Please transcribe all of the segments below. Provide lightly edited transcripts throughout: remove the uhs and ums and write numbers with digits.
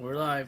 We're live.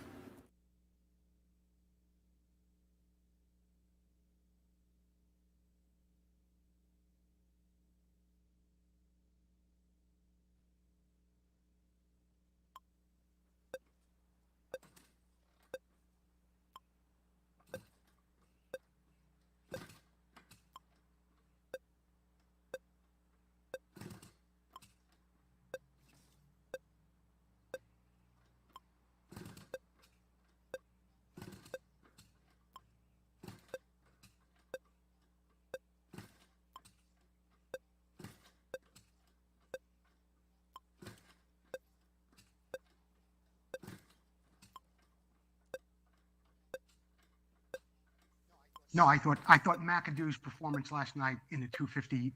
No, I thought McAdoo's performance last night in the 250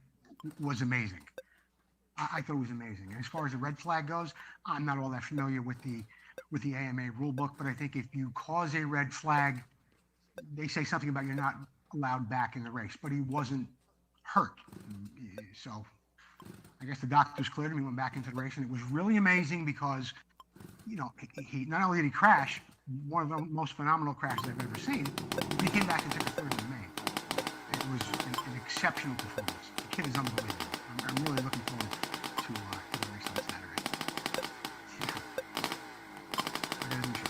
was amazing. I thought it was amazing. As far as the red flag goes, I'm not all that familiar with the AMA rule book, but I think if you cause a red flag, they say something about you're not allowed back in the race. But he wasn't hurt, so I guess the doctors cleared him. He went back into the race, and it was really amazing because, he not only did he crash, one of the most phenomenal crashes I've ever seen, he came back and took a third in the main. It was an exceptional performance. The kid is unbelievable. I'm really looking forward to the race on Saturday. Yeah. I gotta do shit.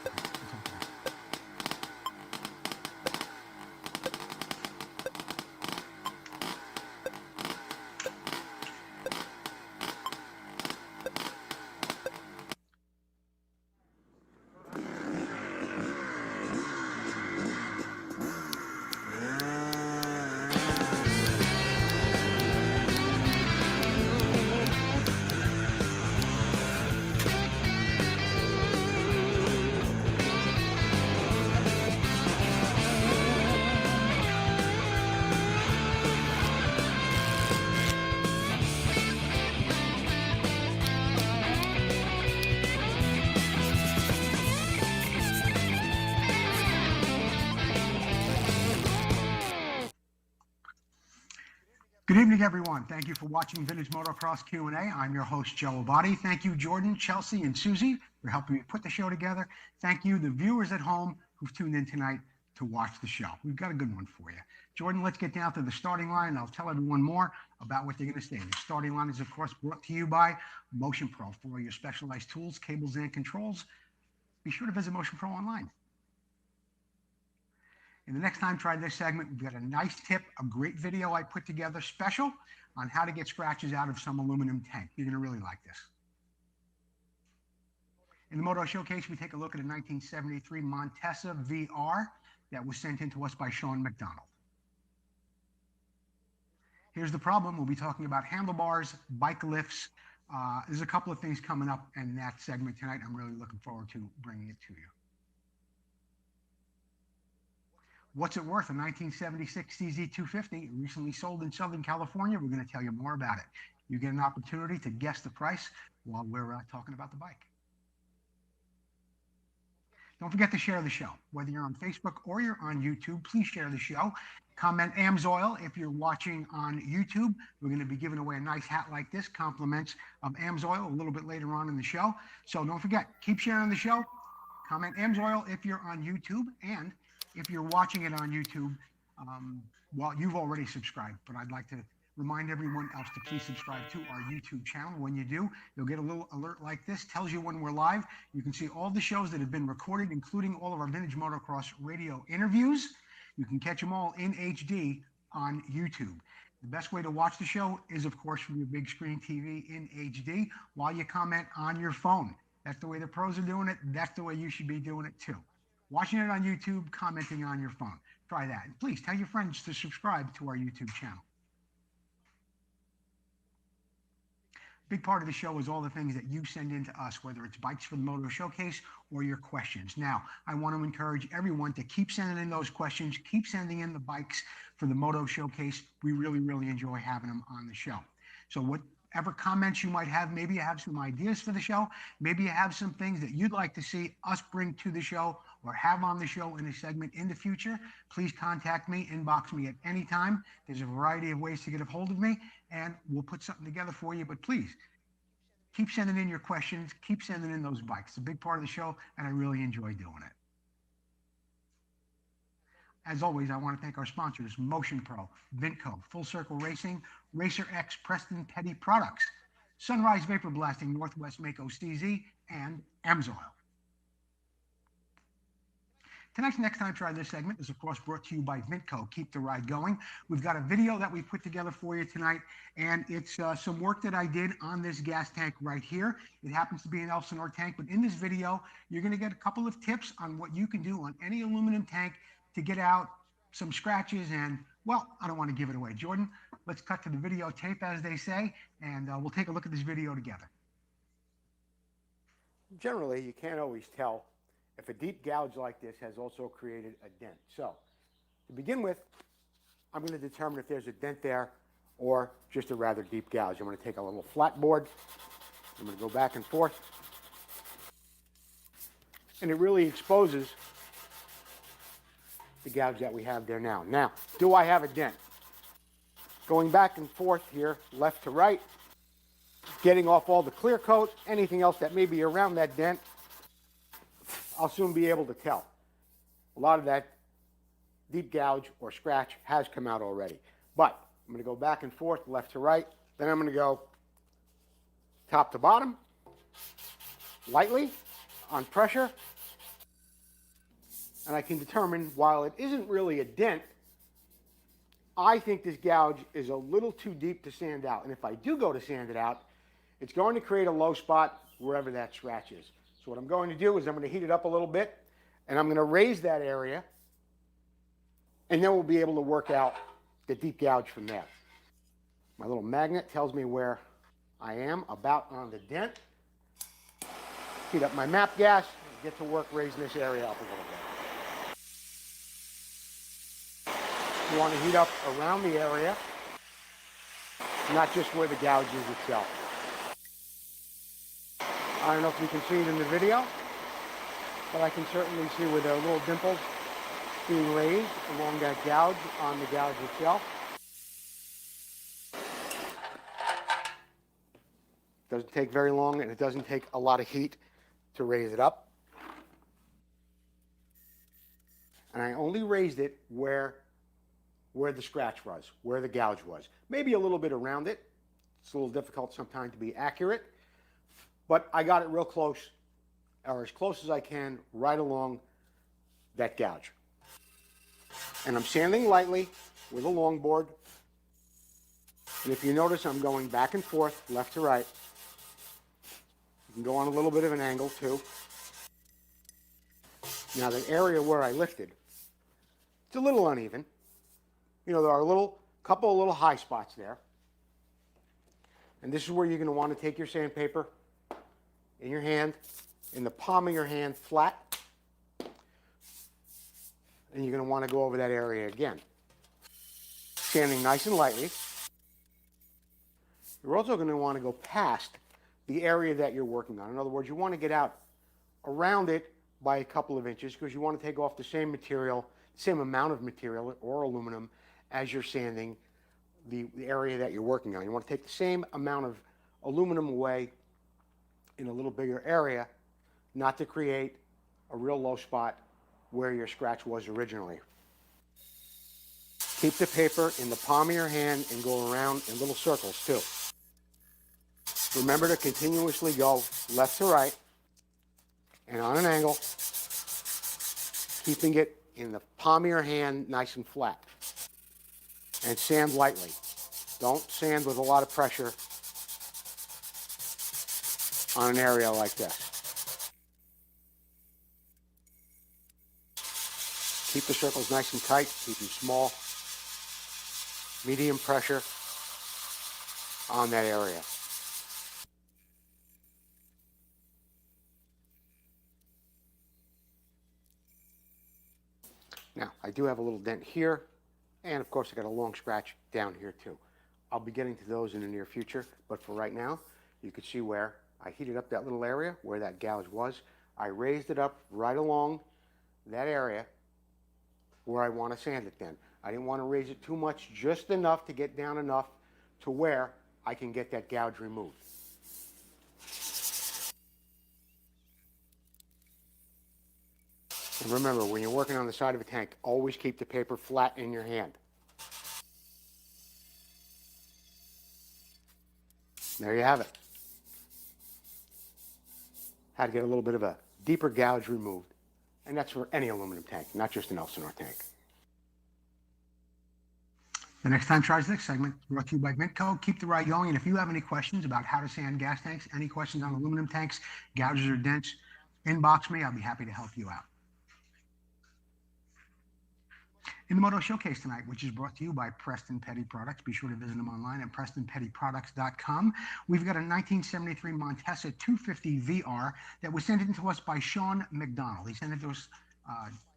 Let's hope for that. Good evening, everyone. Thank you for watching Vintage Motocross Q&A. I'm your host, Joe Abadi. Thank you, Jordan, Chelsea, and Susie, for helping me put the show together. Thank you, the viewers at home who've tuned in tonight to watch the show. We've got a good one for you. Jordan, let's get down to the starting line, and I'll tell everyone more about what they're going to say. The starting line is, of course, brought to you by Motion Pro. For all your specialized tools, cables, and controls, be sure to visit Motion Pro online. And the next time, try this segment. We've got a nice tip, a great video I put together special on how to get scratches out of some aluminum tank. You're going to really like this. In the Moto Showcase, we take a look at a 1973 Montesa VR that was sent in to us by Sean McDonald. Here's the problem. We'll be talking about handlebars, bike lifts. There's a couple of things coming up in that segment tonight. I'm really looking forward to bringing it to you. What's it worth? A 1976 CZ250 recently sold in Southern California. We're going to tell you more about it. You get an opportunity to guess the price while we're talking about the bike. Don't forget to share the show. Whether you're on Facebook or you're on YouTube, please share the show. Comment AMSOIL if you're watching on YouTube. We're going to be giving away a nice hat like this, compliments of AMSOIL, a little bit later on in the show. So don't forget, keep sharing the show. Comment AMSOIL if you're on YouTube, and if you're watching it on YouTube, well, you've already subscribed, but I'd like to remind everyone else to please subscribe to our YouTube channel. When you do, you'll get a little alert like this, tells you when we're live. You can see all the shows that have been recorded, including all of our Vintage Motocross radio interviews. You can catch them all in HD on YouTube. The best way to watch the show is, of course, from your big screen TV in HD while you comment on your phone. That's the way the pros are doing it. That's the way you should be doing it too. Watching it on YouTube, commenting on your phone. Try that. And please tell your friends to subscribe to our YouTube channel. Big part of the show is all the things that you send in to us, whether it's bikes for the Moto Showcase or your questions. Now, I want to encourage everyone to keep sending in those questions, keep sending in the bikes for the Moto Showcase. We really, really enjoy having them on the show. So whatever comments you might have, maybe you have some ideas for the show, maybe you have some things that you'd like to see us bring to the show or have on the show in a segment in the future, please contact me, inbox me at any time. There's a variety of ways to get a hold of me, and we'll put something together for you. But please, Keep sending in your questions. Keep sending in those bikes. It's a big part of the show, and I really enjoy doing it. As always, I want to thank our sponsors, Motion Pro, Vintco, Full Circle Racing, Racer X, Preston Petty Products, Sunrise Vapor Blasting, Northwest Mako CZ, and AMSOIL. Tonight's Next Time Try This segment is, of course, brought to you by Vintco. Keep the ride going. We've got a video that we put together for you tonight, and it's some work that I did on this gas tank right here. It happens to be an Elsinore tank, but in this video, you're going to get a couple of tips on what you can do on any aluminum tank to get out some scratches and, well, I don't want to give it away. Jordan, let's cut to the videotape, as they say, and we'll take a look at this video together. Generally, you can't always tell if a deep gouge like this has also created a dent. So, to begin with, I'm going to determine if there's a dent there or just a rather deep gouge. I'm going to take a little flat board. I'm going to go back and forth. And it really exposes the gouge that we have there now. Now, do I have a dent? Going back and forth here, left to right, getting off all the clear coat, anything else that may be around that dent, I'll soon be able to tell. A lot of that deep gouge or scratch has come out already. But I'm going to go back and forth, left to right. Then I'm going to go top to bottom, lightly, on pressure. And I can determine, while it isn't really a dent, I think this gouge is a little too deep to sand out. And if I do go to sand it out, it's going to create a low spot wherever that scratch is. So what I'm going to do is I'm going to heat it up a little bit, and I'm going to raise that area, and then we'll be able to work out the deep gouge from there. My little magnet tells me where I am about on the dent. Heat up my map gas, and get to work raising this area up a little bit. You want to heat up around the area, not just where the gouge is itself. I don't know if you can see it in the video, but I can certainly see where there are little dimples being raised along that gouge on the gouge itself. It doesn't take very long, and it doesn't take a lot of heat to raise it up. And I only raised it where the scratch was, where the gouge was. Maybe a little bit around it. It's a little difficult sometimes to be accurate. But I got it real close, or as close as I can, right along that gouge. And I'm sanding lightly with a long board. And if you notice, I'm going back and forth, left to right. You can go on a little bit of an angle too. Now the area where I lifted, it's a little uneven. You know, there are a couple of little high spots there. And this is where you're going to want to take your sandpaper in your hand, in the palm of your hand, flat. And you're going to want to go over that area again. Sanding nice and lightly. You're also going to want to go past the area that you're working on. In other words, you want to get out around it by a couple of inches because you want to take off the same material, same amount of material or aluminum as you're sanding the area that you're working on. You want to take the same amount of aluminum away in a little bigger area, not to create a real low spot where your scratch was originally. Keep the paper in the palm of your hand and go around in little circles too. Remember to continuously go left to right and on an angle, keeping it in the palm of your hand nice and flat. And sand lightly. Don't sand with a lot of pressure on an area like this. Keep the circles nice and tight, keep them small, medium pressure on that area. Now, I do have a little dent here, and of course I got a long scratch down here too. I'll be getting to those in the near future, but for right now, you can see where I heated up that little area where that gouge was. I raised it up right along that area where I want to sand it then. I didn't want to raise it too much, just enough to get down enough to where I can get that gouge removed. Remember, when you're working on the side of a tank, always keep the paper flat in your hand. There you have it. How to get a little bit of a deeper gouge removed. And that's for any aluminum tank, not just an Elsinore tank. The Next Time Tries Next segment brought to you by Mintco. Keep the ride going. And if you have any questions about how to sand gas tanks, any questions on aluminum tanks, gouges or dents, inbox me. I'll be happy to help you out. In the Moto Showcase tonight, which is brought to you by Preston Petty Products. Be sure to visit them online at PrestonPettyProducts.com. We've got a 1973 Montesa 250 VR that was sent in to us by Sean McDonald. He sent it to us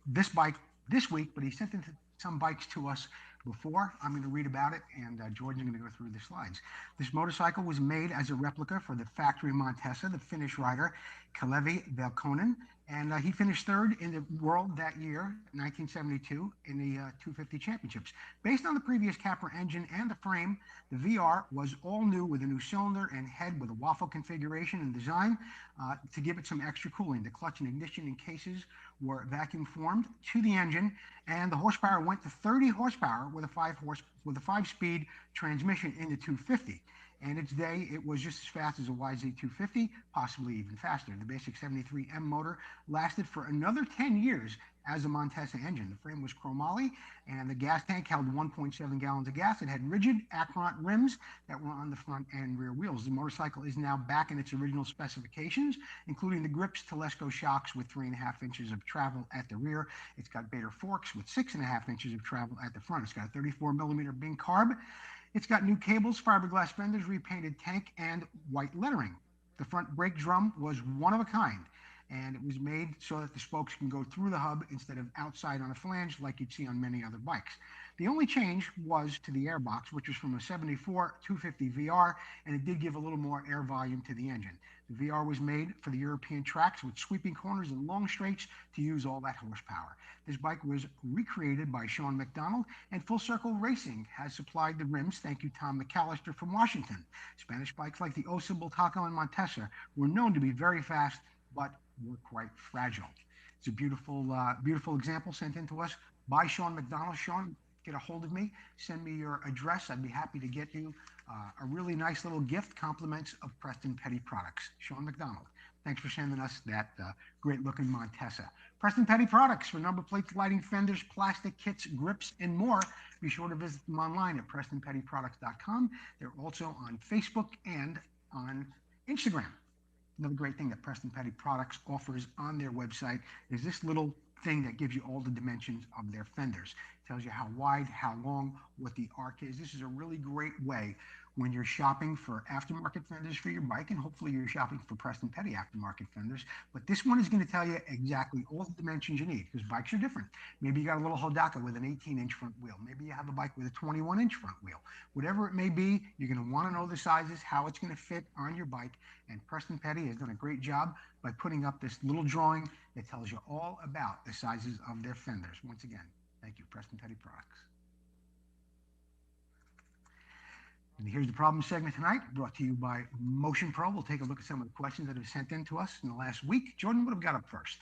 this bike this week, but he sent in some bikes to us before. I'm going to read about it, and Jordan's going to go through the slides. This motorcycle was made as a replica for the factory Montesa, the Finnish rider Kalevi Velkonen, and he finished third in the world that year, 1972, in the 250 championships. Based on the previous Capra engine and the frame, the VR was all new with a new cylinder and head with a waffle configuration and design to give it some extra cooling. The clutch and ignition and cases were vacuum formed to the engine, and the horsepower went to 30 horsepower with a 5-speed transmission in the 250. And its day, it was just as fast as a YZ250, possibly even faster. The basic 73M motor lasted for another 10 years as a Montesa engine. The frame was chromoly, and the gas tank held 1.7 gallons of gas. It had rigid Acronaut rims that were on the front and rear wheels. The motorcycle is now back in its original specifications, including the grips Telesco shocks with 3.5 inches of travel at the rear. It's got Bader forks with 6.5 inches of travel at the front. It's got a 34 millimeter Bing carb. It's got new cables, fiberglass fenders, repainted tank, and white lettering. The front brake drum was one of a kind, and it was made so that the spokes can go through the hub instead of outside on a flange like you'd see on many other bikes. The only change was to the airbox, which was from a 74 250 VR, and it did give a little more air volume to the engine. The VR was made for the European tracks with sweeping corners and long straights to use all that horsepower. This bike was recreated by Sean McDonald, and Full Circle Racing has supplied the rims. Thank you, Tom McAllister from Washington. Spanish bikes like the Osa, Bultaco, and Montesa were known to be very fast, but were quite fragile. It's a beautiful, beautiful example sent in to us by Sean McDonald. Sean, get a hold of me, send me your address. I'd be happy to get you a really nice little gift, compliments of Preston Petty Products. Sean McDonald, thanks for sending us that great looking Montesa. Preston Petty Products for number plates, lighting, fenders, plastic kits, grips, and more. Be sure to visit them online at PrestonPettyProducts.com. They're also on Facebook and on Instagram. Another great thing that Preston Petty Products offers on their website is this little thing that gives you all the dimensions of their fenders. It tells you how wide, how long, what the arc is. This is a really great way when you're shopping for aftermarket fenders for your bike, and hopefully you're shopping for Preston Petty aftermarket fenders. But this one is going to tell you exactly all the dimensions you need, because bikes are different. Maybe you got a little Hodaka with an 18-inch front wheel. Maybe you have a bike with a 21-inch front wheel. Whatever it may be, you're going to want to know the sizes, how it's going to fit on your bike. And Preston Petty has done a great job by putting up this little drawing that tells you all about the sizes of their fenders. Once again, thank you, Preston Petty Products. And here's the problem segment tonight, brought to you by Motion Pro. We'll take a look at some of the questions that have sent in to us in the last week. Jordan, what have we got up first?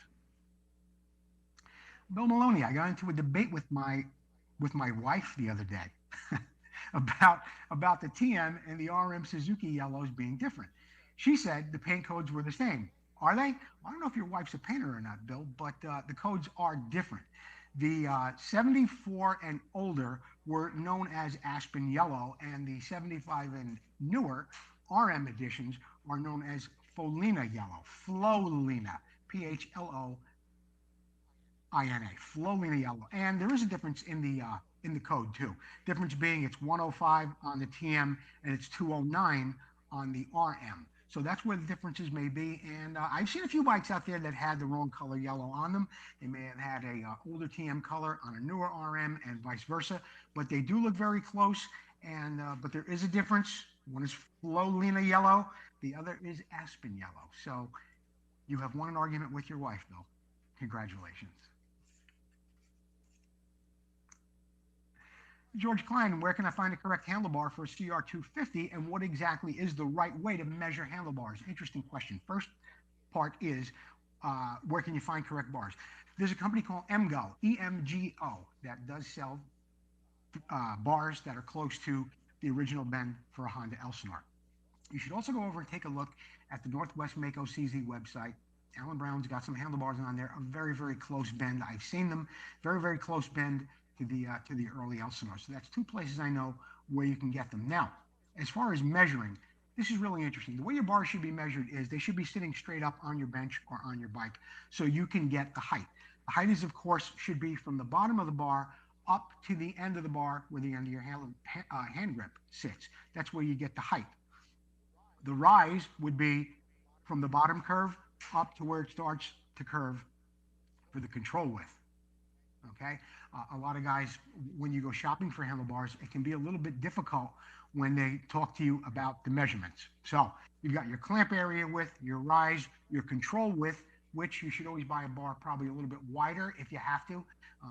Bill Maloney, I got into a debate with my wife the other day about the TM and the RM Suzuki yellows being different. She said the paint codes were the same. Are they? Well, I don't know if your wife's a painter or not, Bill, but the codes are different. The 74 and older were known as Aspen Yellow, and the 75 and newer RM editions are known as Folina Yellow. Flolina, Phlowina, Flolina Yellow. And there is a difference in the code too. Difference being it's 105 on the TM and it's 209 on the RM. So that's where the differences may be. And I've seen a few bikes out there that had the wrong color yellow on them. They may have had a older TM color on a newer RM and vice versa, but they do look very close. And but there is a difference. One is Flolina yellow, the other is Aspen yellow. So you have won an argument with your wife, Bill. Congratulations. George Klein, where can I find a correct handlebar for a CR250, and what exactly is the right way to measure handlebars? Interesting question. First part is, where can you find correct bars? There's a company called EMGO, EMGO, that does sell bars that are close to the original bend for a Honda Elsinore. You should also go over and take a look at the Northwest Mako CZ website. Alan Brown's got some handlebars on there, a very, very close bend. I've seen them, very, very close bend to the early Elsinore. So that's two places I know where you can get them. Now, as far as measuring, this is really interesting. The way your bars should be measured is they should be sitting straight up on your bench or on your bike so you can get the height. The height is, of course, should be from the bottom of the bar up to the end of the bar where the end of your hand grip sits. That's where you get the height. The rise would be from the bottom curve up to where it starts to curve for the control width. Okay? A lot of guys, when you go shopping for handlebars, it can be a little bit difficult when they talk to you about the measurements. So you've got your clamp area width, your rise, your control width, which you should always buy a bar probably a little bit wider if you have to,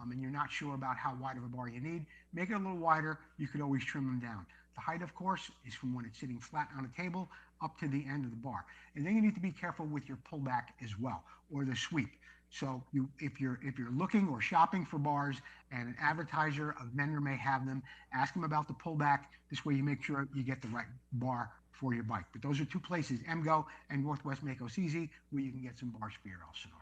and you're not sure about how wide of a bar you need. Make it a little wider. You could always trim them down. The height, of course, is from when it's sitting flat on a table up to the end of the bar. And then you need to be careful with your pullback as well, or the sweep. So if you're looking or shopping for bars and an advertiser, a vendor may have them, ask them about the pullback. This way you make sure you get the right bar for your bike. But those are two places, EMGO and Northwest Mako CZ, where you can get some bars for your Elsinore.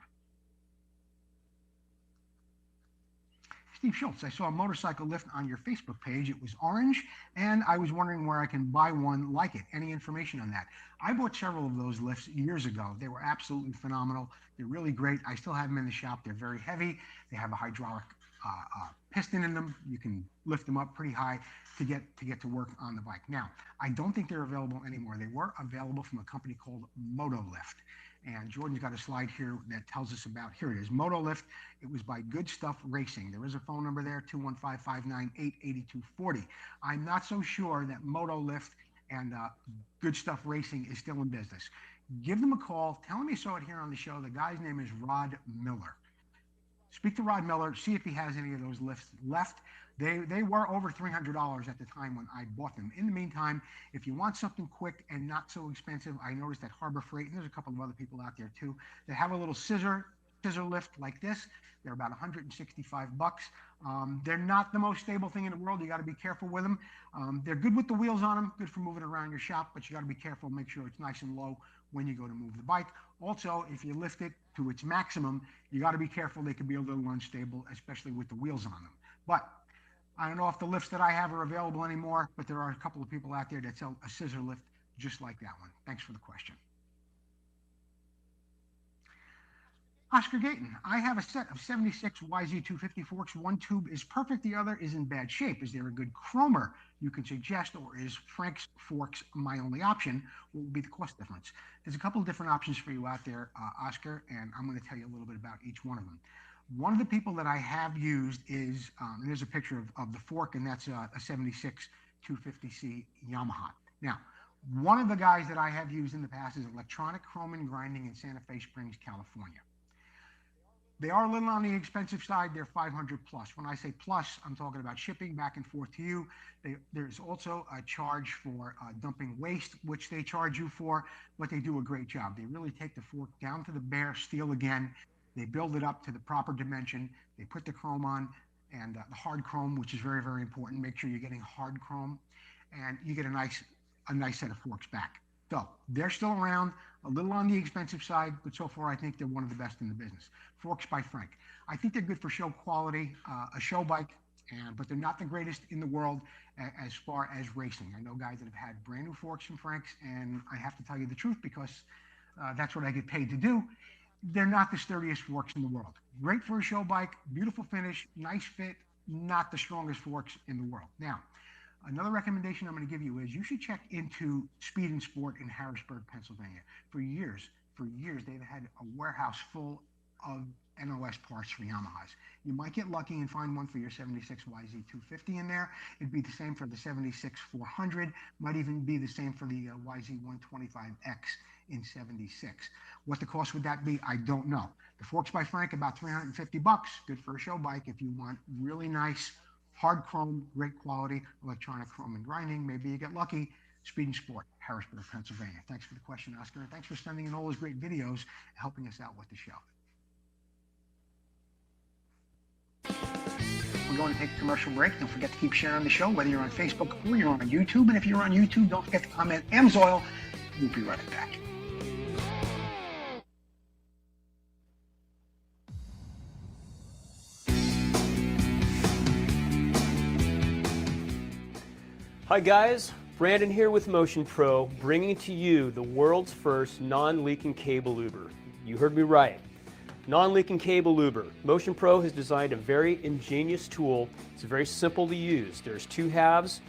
Steve Schultz, I saw a motorcycle lift on your Facebook page. It was orange, and I was wondering where I can buy one like it. Any information on that? I bought several of those lifts years ago. They were absolutely phenomenal. They're really great. I still have them in the shop. They're very heavy. They have a hydraulic piston in them. You can lift them up pretty high to get to work on the bike. Now, I don't think they're available anymore. They were available from a company called Motolift. And Jordan's got a slide here that tells us about, here it is, Motolift. It was by Good Stuff Racing. There is a phone number there, 215-598-8240. I'm not so sure that Motolift and Good Stuff Racing is still in business. Give them a call. Tell them you saw it here on the show. The guy's name is Rod Miller. Speak to Rod Miller. See if he has any of those lifts left. They were over $300 at the time when I bought them. In the meantime, if you want something quick and not so expensive, I noticed that Harbor Freight, and there's a couple of other people out there too, they have a little scissor lift like this. They're about $165. They're not the most stable thing in the world. You got to be careful with them. They're good with the wheels on them, good for moving around your shop, but you got to be careful, make sure it's nice and low when you go to move the bike. Also, if you lift it to its maximum, you got to be careful. They can be a little unstable, especially with the wheels on them. But I don't know if the lifts that I have are available anymore, but there are a couple of people out there that sell a scissor lift just like that one. Thanks for the question. Oscar Gayton, I have a set of 76 YZ250 forks. One tube is perfect, the other is in bad shape. Is there a good chromer you can suggest, or is Frank's forks my only option? What would be the cost difference? There's a couple of different options for you out there, Oscar, and I'm going to tell you a little bit about each one of them. One of the people that I have used is, and there's a picture of the fork, and that's a 76 250C Yamaha. Now, one of the guys that I have used in the past is Electronic Chrome and Grinding in Santa Fe Springs, California. They are a little on the expensive side. They're 500 plus. When I say plus, I'm talking about shipping back and forth to you. There's also a charge for dumping waste, which they charge you for, but they do a great job. They really take the fork down to the bare steel again. They build it up to the proper dimension. They put the chrome on, and the hard chrome, which is very, very important. Make sure you're getting hard chrome, and you get a nice set of forks back. So they're still around, a little on the expensive side, but so far I think they're one of the best in the business. Forks by Frank. I think they're good for show quality, a show bike, but they're not the greatest in the world as far as racing. I know guys that have had brand new forks from Frank's, and I have to tell you the truth because that's what I get paid to do. They're not the sturdiest forks in the world. Great for a show bike, beautiful finish, nice fit, not the strongest forks in the world. Now, another recommendation I'm going to give you is you should check into Speed and Sport in Harrisburg, Pennsylvania. For years, they've had a warehouse full of NOS parts for Yamahas. You might get lucky and find one for your 76 YZ250 in there. It'd be the same for the 76 400. Might even be the same for the YZ125X in 76. What the cost would that be? I don't know. The forks by Frank, about $350. Good for a show bike if you want really nice hard chrome, great quality, electronic chrome and grinding. Maybe you get lucky. Speed and Sport, Harrisburg, Pennsylvania. Thanks for the question, Oscar. And thanks for sending in all those great videos, helping us out with the show. we're going to take a commercial break. Don't forget to keep sharing the show, whether you're on Facebook or you're on YouTube. And if you're on YouTube, don't forget to comment AMSOIL. We'll be right back. Hi guys, Brandon here with Motion Pro, bringing to you the world's first non-leaking cable luber. You heard me right. Non-leaking cable luber. Motion Pro has designed a very ingenious tool. It's very simple to use. There's two halves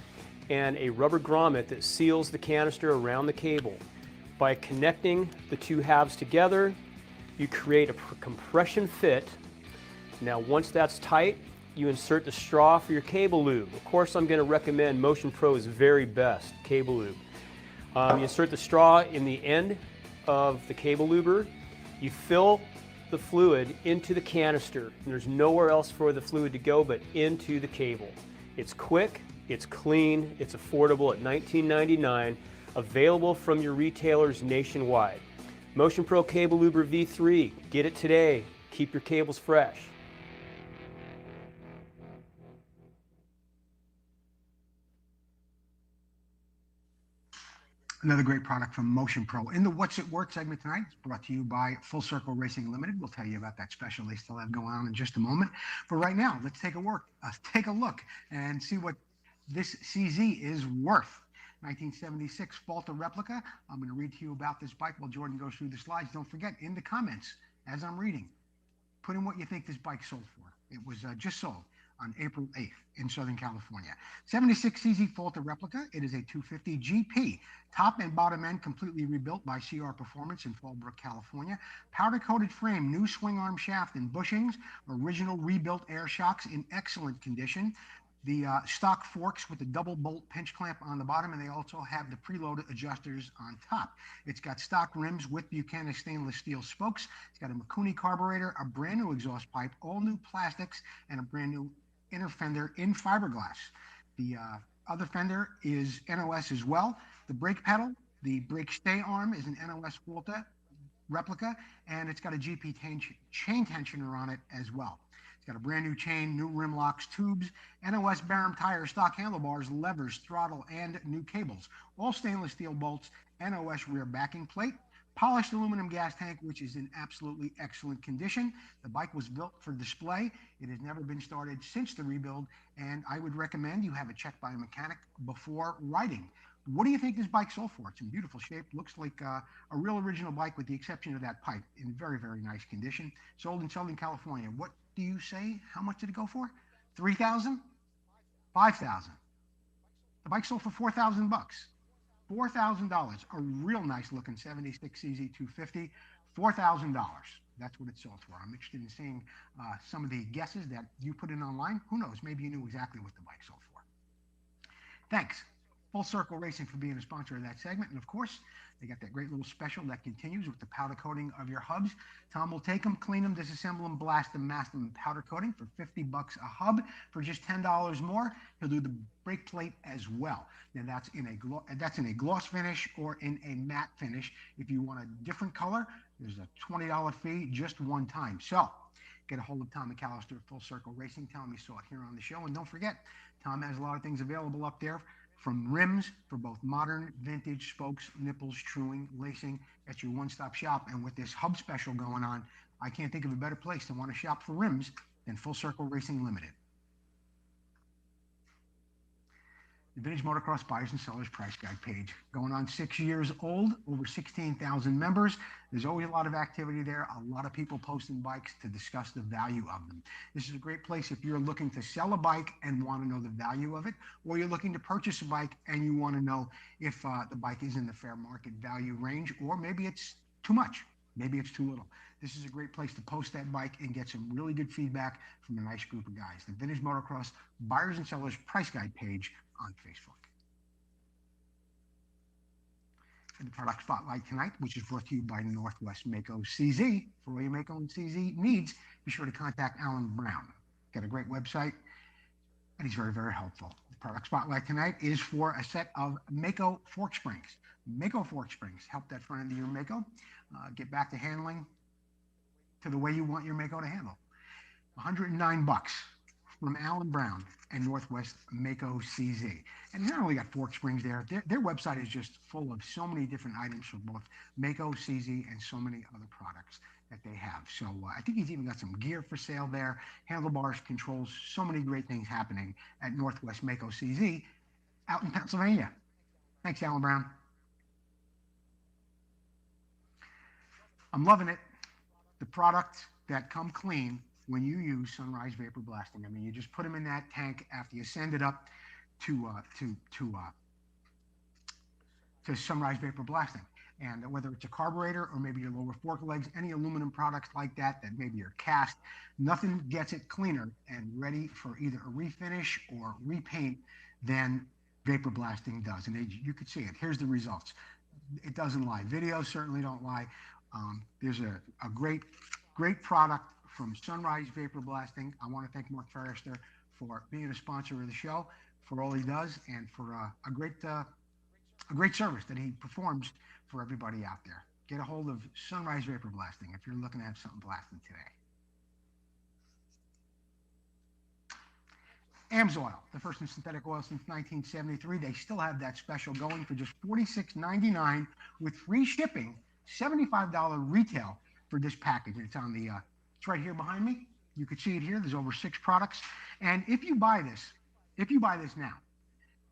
and a rubber grommet that seals the canister around the cable. By connecting the two halves together, you create a compression fit. Now once that's tight, you insert the straw for your cable lube. Of course, I'm going to recommend Motion Pro's very best cable lube. You insert the straw in the end of the cable luber. You fill the fluid into the canister. And there's nowhere else for the fluid to go but into the cable. It's quick, it's clean, it's affordable at $19.99, available from your retailers nationwide. Motion Pro Cable Luber V3, get it today. Keep your cables fresh. Another great product from Motion Pro. In the What's It Worth segment tonight, it's brought to you by Full Circle Racing Limited. We'll tell you about that special they still have going on in just a moment. But right now, let's take a look and see what this CZ is worth. 1976 Falter replica. I'm going to read to you about this bike while Jordan goes through the slides. Don't forget, in the comments, as I'm reading, put in what you think this bike sold for. It was just sold on April 8th in Southern California. 76 CZ Falter replica. It is a 250 GP. Top and bottom end completely rebuilt by CR Performance in Fallbrook, California. Powder coated frame, new swing arm shaft and bushings, original rebuilt air shocks in excellent condition. The stock forks with the double bolt pinch clamp on the bottom, and they also have the preloaded adjusters on top. It's got stock rims with Buchanan stainless steel spokes. It's got a Mikuni carburetor, a brand new exhaust pipe, all new plastics, and a brand new inner fender in fiberglass. The other fender is NOS as well. The brake pedal, the brake stay arm is an NOS Falter replica, and it's got a GP chain tensioner on it as well. It's got a brand new chain, new rim locks, tubes, NOS Barham tires, stock handlebars, levers, throttle, and new cables. All stainless steel bolts, NOS rear backing plate, polished aluminum gas tank, which is in absolutely excellent condition. The bike was built for display. It has never been started since the rebuild, and I would recommend you have it checked by a mechanic before riding. What do you think this bike sold for? It's in beautiful shape. Looks like a real original bike with the exception of that pipe, in very, very nice condition. Sold in Southern California. What do you say? How much did it go for? $3,000? $5,000. The bike sold for $4,000. $4,000. A real nice looking 76 CZ 250. $4,000. That's what it sold for. I'm interested in seeing some of the guesses that you put in online. Who knows? Maybe you knew exactly what the bike sold for. Thanks, Full Circle Racing, for being a sponsor of that segment. And of course, they got that great little special that continues with the powder coating of your hubs. Tom will take them, clean them, disassemble them, blast them, mask them, and powder coating for $50 a hub. For just $10 more, he'll do the brake plate as well. Now that's in a gloss finish or in a matte finish. If you want a different color, there's a $20 fee just one time. So get a hold of Tom McAllister at Full Circle Racing. Tell him you saw it here on the show. And don't forget, Tom has a lot of things available up there, from rims for both modern, vintage, spokes, nipples, truing, lacing. That's your one-stop shop. And with this hub special going on, I can't think of a better place to want to shop for rims than Full Circle Racing Limited. The Vintage Motocross Buyers and Sellers Price Guide page, going on 6 years old, over 16,000 members. There's always a lot of activity there, a lot of people posting bikes to discuss the value of them. This is a great place if you're looking to sell a bike and want to know the value of it, or you're looking to purchase a bike and you want to know if the bike is in the fair market value range, or maybe it's too much, maybe it's too little. This is a great place to post that bike and get some really good feedback from a nice group of guys. The Vintage Motocross Buyers and Sellers Price Guide page on Facebook. And the product spotlight tonight, which is brought to you by Northwest Mako CZ. For all your Mako and CZ needs, be sure to contact Alan Brown. Got a great website, and he's very, very helpful. The product spotlight tonight is for a set of Mako fork springs. Mako fork springs help that front end of your Mako get back to handling to the way you want your Mako to handle. $109 from Alan Brown and Northwest Mako CZ. And they not only got fork springs there, their website is just full of so many different items from both Mako, CZ, and so many other products that they have. So I think he's even got some gear for sale there, handlebars, controls, so many great things happening at Northwest Mako CZ out in Pennsylvania. Thanks, Alan Brown. I'm loving it. The products that come clean when you use Sunrise Vapor Blasting. I mean, you just put them in that tank after you send it up to Sunrise Vapor Blasting. And whether it's a carburetor or maybe your lower fork legs, any aluminum products like that maybe are cast, nothing gets it cleaner and ready for either a refinish or repaint than Vapor Blasting does. And you could see it. Here's the results. It doesn't lie. Videos certainly don't lie. There's a great product from Sunrise Vapor Blasting. I want to thank Mark Forrester for being a sponsor of the show, for all he does, and for a great service that he performs for everybody out there. Get a hold of Sunrise Vapor Blasting if you're looking to have something blasting today. AMSOIL, the first in synthetic oil since 1973. They still have that special going for just $46.99 with free shipping, $75 retail for this package. It's on the it's right here behind me. You can see it here. There's over 6 products. And if you buy this now,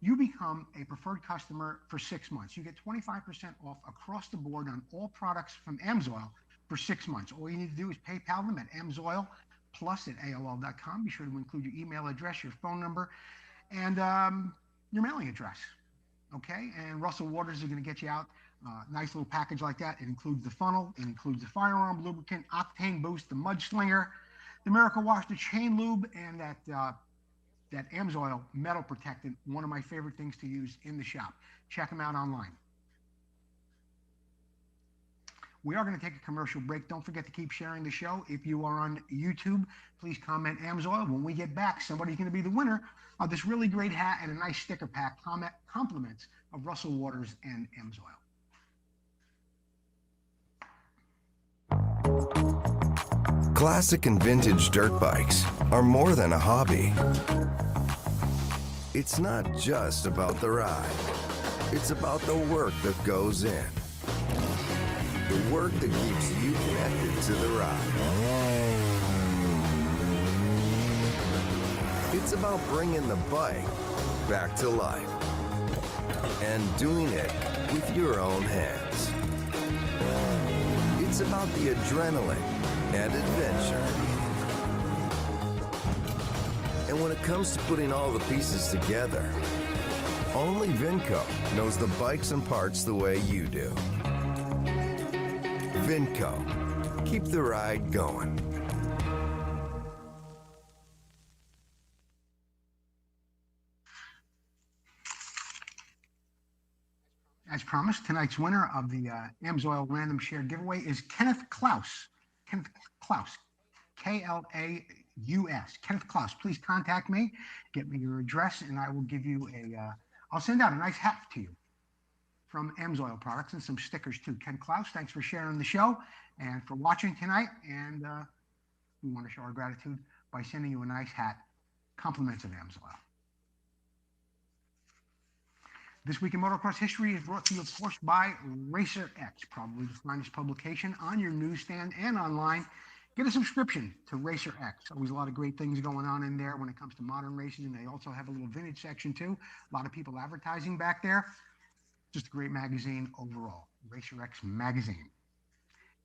you become a preferred customer for 6 months. You get 25% off across the board on all products from AMSOIL for 6 months. All you need to do is PayPal them at AMSOIL+@AOL.com. Be sure to include your email address, your phone number, and your mailing address. Okay? And Russell Waters is going to get you out nice little package like that. It includes the funnel, it includes the firearm lubricant, octane boost, the mud slinger, the Miracle Wash, the chain lube, and that AMSOIL metal protectant, one of my favorite things to use in the shop. Check them out online. We are going to take a commercial break. Don't forget to keep sharing the show. If you are on YouTube, please comment AMSOIL. When we get back, somebody's going to be the winner of this really great hat and a nice sticker pack, compliments of Russell Waters and AMSOIL. Classic and vintage dirt bikes are more than a hobby. It's not just about the ride. It's about the work that goes in. The work that keeps you connected to the ride. It's about bringing the bike back to life and doing it with your own hands. It's about the adrenaline and adventure. And when it comes to putting all the pieces together, only Vinco knows the bikes and parts the way you do. Vinco, keep the ride going. As promised, tonight's winner of the AMSOIL Random Share giveaway is Kenneth Klaus. Kenneth Klaus, Klaus. Kenneth Klaus, please contact me, get me your address, and I will give you I'll send out a nice hat to you from AMSOIL products and some stickers too. Ken Klaus, thanks for sharing the show and for watching tonight. And we want to show our gratitude by sending you a nice hat, compliments of AMSOIL. This Week in Motocross History is brought to you, of course, by Racer X, probably the finest publication on your newsstand and online. Get a subscription to Racer X. Always a lot of great things going on in there when it comes to modern racing. And they also have a little vintage section, too. A lot of people advertising back there. Just a great magazine overall, Racer X magazine.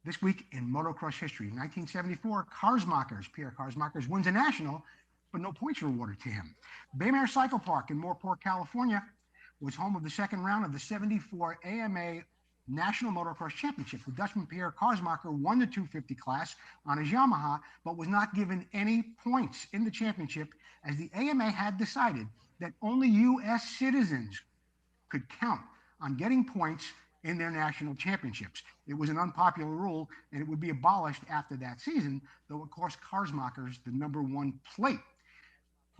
This Week in Motocross History, 1974, Pierre Karsmakers wins a national, but no points were awarded to him. Baymare Cycle Park in Moorport, California, was home of the second round of the 74 AMA National Motocross Championship. The Dutchman Pierre Karsmaker won the 250 class on his Yamaha, but was not given any points in the championship as the AMA had decided that only U.S. citizens could count on getting points in their national championships. It was an unpopular rule, and it would be abolished after that season, though, of course, Karsmaker's the #1 plate.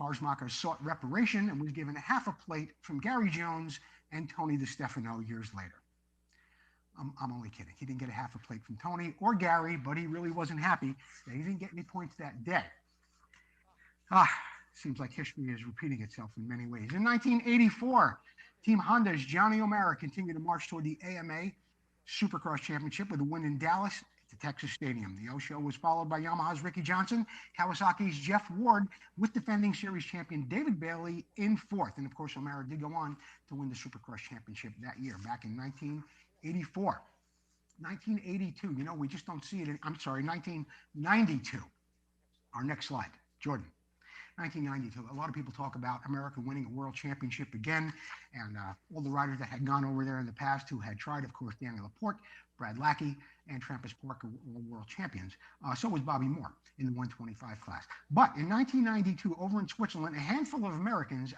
Karsmaker sought reparation and was given half a plate from Gary Jones and Tony DeStefano years later. I'm only kidding. He didn't get a half a plate from Tony or Gary, but he really wasn't happy that he didn't get any points that day. Seems like history is repeating itself in many ways. In 1984, Team Honda's Johnny O'Mara continued to march toward the AMA Supercross Championship with a win in Dallas at the Texas Stadium. The O-Show was followed by Yamaha's Ricky Johnson, Kawasaki's Jeff Ward, with defending series champion David Bailey in fourth. And of course, O'Mara did go on to win the Supercross Championship that year, back in 1984. 1982, you know, we just don't see it. 1992. Our next slide, Jordan. 1992. A lot of people talk about America winning a world championship again, and all the riders that had gone over there in the past who had tried, of course, Daniel Laporte, Brad Lackey, and Trampus Parker were world champions. So was Bobby Moore in the 125 class. But in 1992, over in Switzerland, a handful of Americans,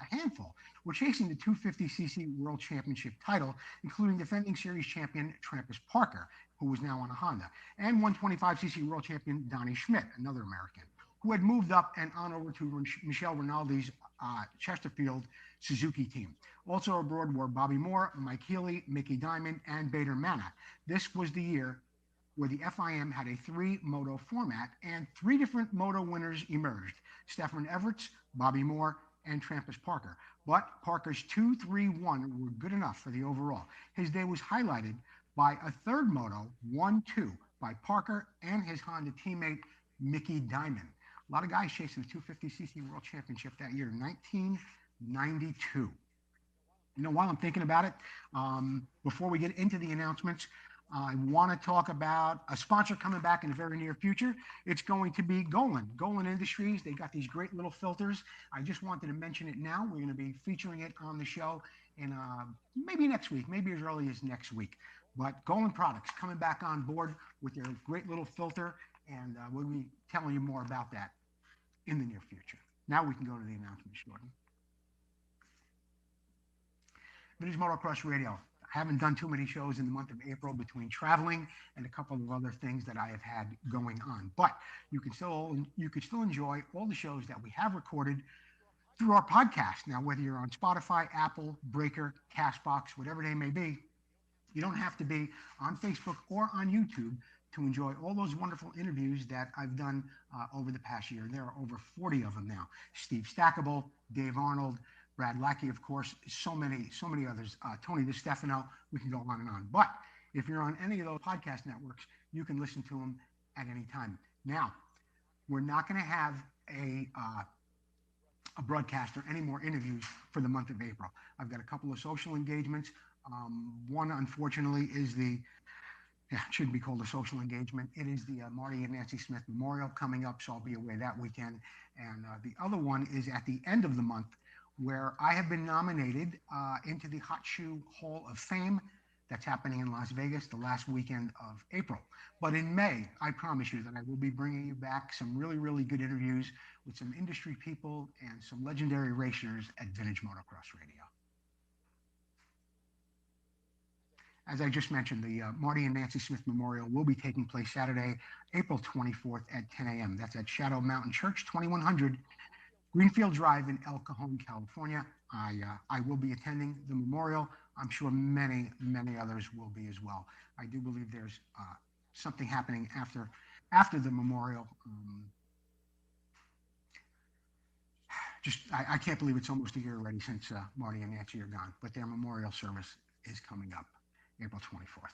were chasing the 250cc world championship title, including defending series champion Trampus Parker, who was now on a Honda, and 125cc world champion Donnie Schmidt, another American, who had moved up and on over to Michel Rinaldi's Chesterfield Suzuki team. Also abroad were Bobby Moore, Mike Healy, Mickey Diamond, and Bader Mana. This was the year where the FIM had a three-moto format, and three different moto winners emerged: Stefan Everts, Bobby Moore, and Trampus Parker. But Parker's 2-3-1 were good enough for the overall. His day was highlighted by a third moto, 1-2, by Parker and his Honda teammate, Mickey Diamond. A lot of guys chasing the 250cc World Championship that year, 1992. You know, while I'm thinking about it, before we get into the announcements, I want to talk about a sponsor coming back in the very near future. It's going to be Glen Industries. They got these great little filters. I just wanted to mention it now. We're going to be featuring it on the show in maybe next week, maybe as early as next week. But Glen Products coming back on board with their great little filter, and we'll be telling you more about that in the near future. Now we can go to the announcements, Jordan. Vintage Motocross Radio. I haven't done too many shows in the month of April between traveling and a couple of other things that I have had going on. But you can still enjoy all the shows that we have recorded through our podcast. Now, whether you're on Spotify, Apple, Breaker, Castbox, whatever they may be, you don't have to be on Facebook or on YouTube to enjoy all those wonderful interviews that I've done over the past year. There are over 40 of them now. Steve Stackable, Dave Arnold, Brad Lackey, of course, so many others. Tony DeStefano, we can go on and on. But if you're on any of those podcast networks, you can listen to them at any time. Now, we're not going to have a broadcast or any more interviews for the month of April. I've got a couple of social engagements. One, unfortunately, is it shouldn't be called a social engagement. It is the Marty and Nancy Smith Memorial coming up, so I'll be away that weekend. And the other one is at the end of the month, where I have been nominated into the Hot Shoe Hall of Fame. That's happening in Las Vegas the last weekend of April. But in May, I promise you that I will be bringing you back some really, really good interviews with some industry people and some legendary racers at Vintage Motocross Radio. As I just mentioned, the Marty and Nancy Smith Memorial will be taking place Saturday, April 24th at 10 a.m. That's at Shadow Mountain Church, 2100 Greenfield Drive in El Cajon, California. I will be attending the memorial. I'm sure many, many others will be as well. I do believe there's something happening after the memorial. I can't believe it's almost a year already since Marty and Nancy are gone, but their memorial service is coming up April 24th.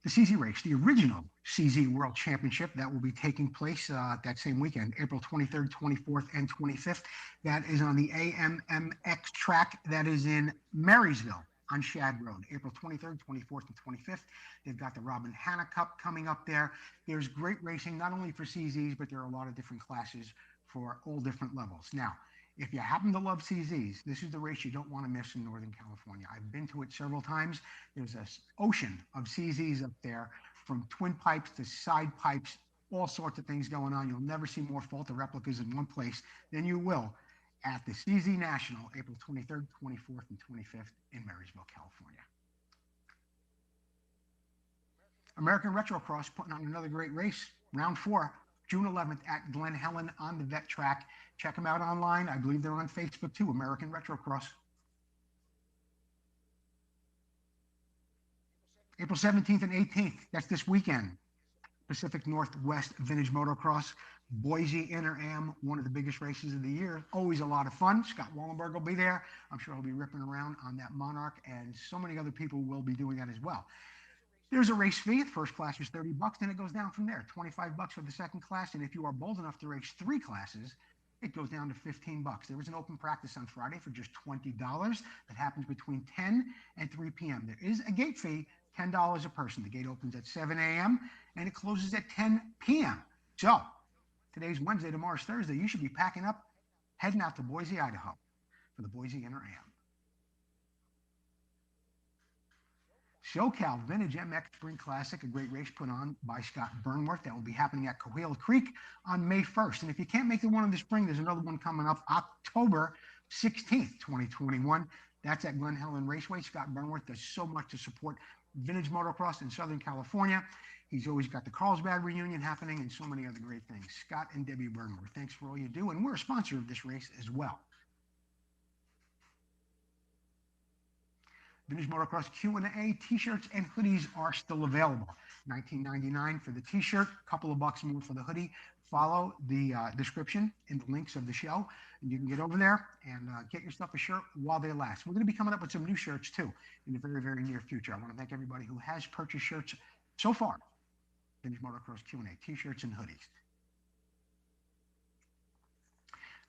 The CZ race, the original CZ World Championship, that will be taking place that same weekend, April 23rd, 24th, and 25th. That is on the AMMX track that is in Marysville on Shad Road, April 23rd, 24th, and 25th. They've got the Robin Hanna Cup coming up there. There's great racing, not only for CZs, but there are a lot of different classes for all different levels. Now, if you happen to love CZs, this is the race you don't want to miss in Northern California. I've been to it several times. There's an ocean of CZs up there, from twin pipes to side pipes, all sorts of things going on. You'll never see more Falter replicas in one place than you will at the CZ National, April 23rd, 24th, and 25th in Marysville, California. American Retrocross putting on another great race, round 4. June 11th at Glen, Helen on the vet track. Check them out online. I believe they're on Facebook too, American Retrocross. April 17th and 18th, that's this weekend. Pacific Northwest Vintage Motocross. Boise Inter-Am, one of the biggest races of the year. Always a lot of fun. Scott Wallenberg will be there. I'm sure he'll be ripping around on that Monarch, and so many other people will be doing that as well. There's a race fee. The first class is $30, then it goes down from there. $25 for the second class, and if you are bold enough to race 3 classes, it goes down to $15. There is an open practice on Friday for just $20. That happens between 10 and 3 p.m. There is a gate fee, $10 a person. The gate opens at 7 a.m. and it closes at 10 p.m. So today's Wednesday, tomorrow's Thursday. You should be packing up, heading out to Boise, Idaho for the Boise Inter-Am. SoCal Vintage MX Spring Classic, a great race put on by Scott Burnworth. That will be happening at Coahuila Creek on May 1st. And if you can't make the one in the spring, there's another one coming up October 16th, 2021. That's at Glen, Helen Raceway. Scott Burnworth does so much to support vintage motocross in Southern California. He's always got the Carlsbad reunion happening and so many other great things. Scott and Debbie Burnworth, thanks for all you do. And we're a sponsor of this race as well. Vintage Motocross Q&A t-shirts and hoodies are still available. $19.99 for the t-shirt, a couple of bucks more for the hoodie. Follow the description in the links of the show, and you can get over there and get yourself a shirt while they last. We're going to be coming up with some new shirts too in the very, very near future. I want to thank everybody who has purchased shirts so far. Vintage Motocross Q&A t-shirts and hoodies.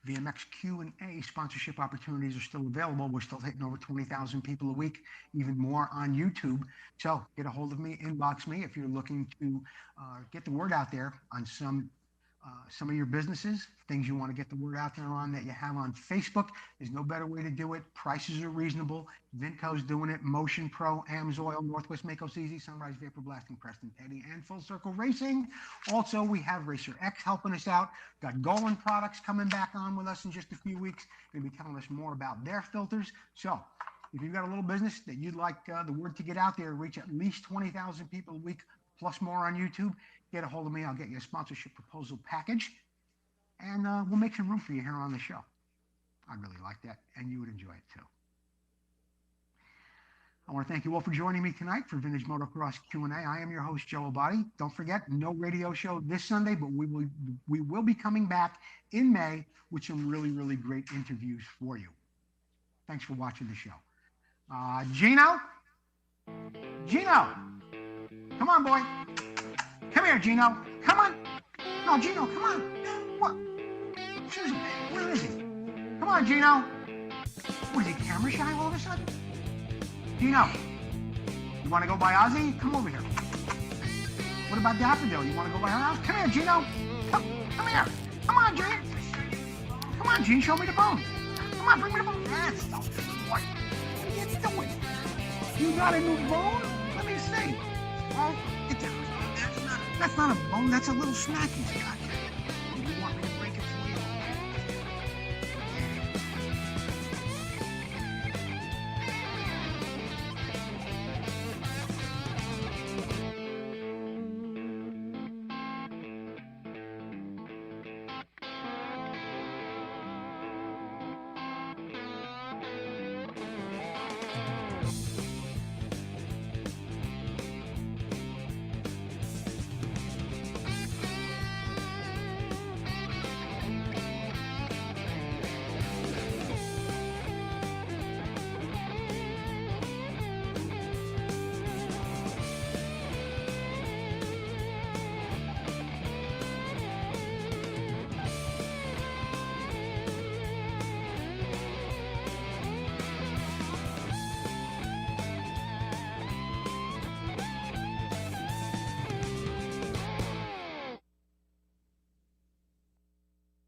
VMXQ&A sponsorship opportunities are still available. We're still hitting over 20,000 people a week, even more on YouTube. So get a hold of me, inbox me if you're looking to get the word out there on some of your businesses, things you want to get the word out there on that you have on Facebook. There's no better way to do it. Prices are reasonable. Vinco's doing it. Motion Pro, AMSOIL, Northwest Makos Easy, Sunrise Vapor Blasting, Preston Petty, and Full Circle Racing. Also, we have Racer X helping us out. Got Golan Products coming back on with us in just a few weeks. They're going to be telling us more about their filters. So if you've got a little business that you'd like the word to get out there, reach at least 20,000 people a week, plus more on YouTube, get a hold of me. I'll get you a sponsorship proposal package, and we'll make some room for you here on the show. I'd really like that, and you would enjoy it too. I want to thank you all for joining me tonight for Vintage Motocross Q&A. I am your host, Joe Abadi. Don't forget, no radio show this Sunday, but we will be coming back in May with some really, really great interviews for you. Thanks for watching the show. Gino, come on, boy. Come here, Gino. Come on. No, Gino, come on. What? Susan, where is he? Come on, Gino. Was he camera shy all of a sudden? Gino, you want to go by Ozzy? Come over here. What about Daffodil? You want to go by her house? Come here, Gino. Come here. Come on, Gene. Come on, Gene. Show me the bone. Come on, bring me the bone. That's the boy. What are you doing? You got a new bone? Let me see. Oh, that's not a bone. That's a little snack he's got.